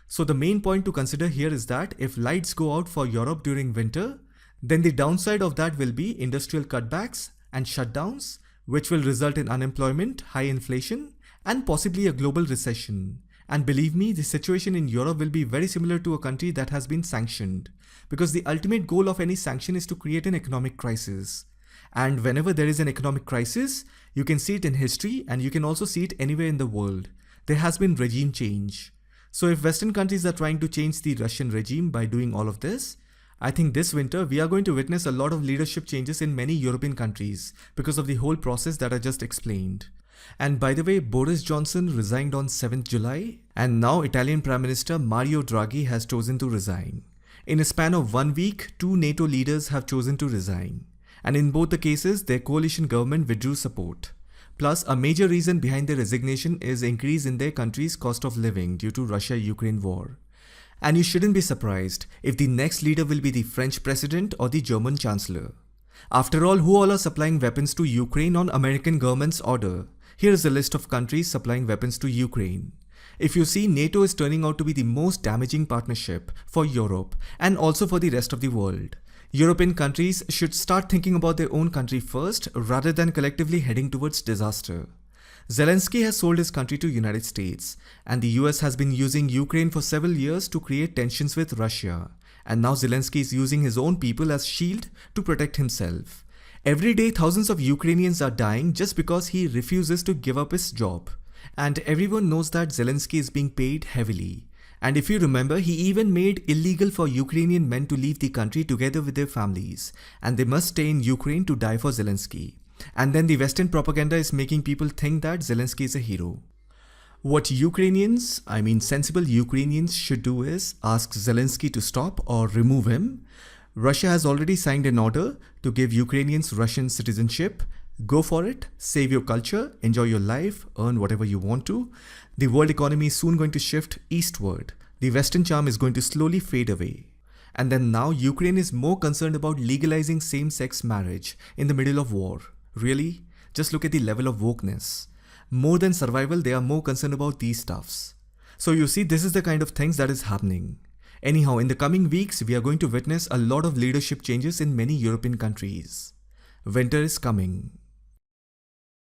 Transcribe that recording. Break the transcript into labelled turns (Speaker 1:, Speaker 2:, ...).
Speaker 1: So the main point to consider here is that if lights go out for Europe during winter, then the downside of that will be industrial cutbacks and shutdowns, which will result in unemployment, high inflation, and possibly a global recession. And believe me, the situation in Europe will be very similar to a country that has been sanctioned, because the ultimate goal of any sanction is to create an economic crisis. And whenever there is an economic crisis, you can see it in history and you can also see it anywhere in the world. There has been regime change. So if Western countries are trying to change the Russian regime by doing all of this, I think this winter we are going to witness a lot of leadership changes in many European countries because of the whole process that I just explained. And by the way, Boris Johnson resigned on 7th July, and now Italian Prime Minister Mario Draghi has chosen to resign. In a span of 1 week, 2 NATO leaders have chosen to resign. And in both the cases, their coalition government withdrew support. Plus, a major reason behind their resignation is increase in their country's cost of living due to Russia-Ukraine war. And you shouldn't be surprised if the next leader will be the French president or the German chancellor. After all, who all are supplying weapons to Ukraine on American government's order? Here is a list of countries supplying weapons to Ukraine. If you see, NATO is turning out to be the most damaging partnership for Europe and also for the rest of the world. European countries should start thinking about their own country first rather than collectively heading towards disaster. Zelensky has sold his country to United States, and the US has been using Ukraine for several years to create tensions with Russia. And now Zelensky is using his own people as shield to protect himself. Every day, thousands of Ukrainians are dying just because he refuses to give up his job. And everyone knows that Zelensky is being paid heavily. And if you remember, he even made illegal for Ukrainian men to leave the country together with their families, and they must stay in Ukraine to die for Zelensky. And then the Western propaganda is making people think that Zelensky is a hero. What Ukrainians, I mean sensible Ukrainians, should do is ask Zelensky to stop or remove him. Russia has already signed an order to give Ukrainians Russian citizenship. Go for it, save your culture, enjoy your life, earn whatever you want to. The world economy is soon going to shift eastward. The Western charm is going to slowly fade away. And then now Ukraine is more concerned about legalizing same-sex marriage in the middle of war. Really? Just look at the level of wokeness. More than survival, they are more concerned about these stuffs. So you see, this is the kind of things that is happening. Anyhow, in the coming weeks, we are going to witness a lot of leadership changes in many European countries. Winter is coming.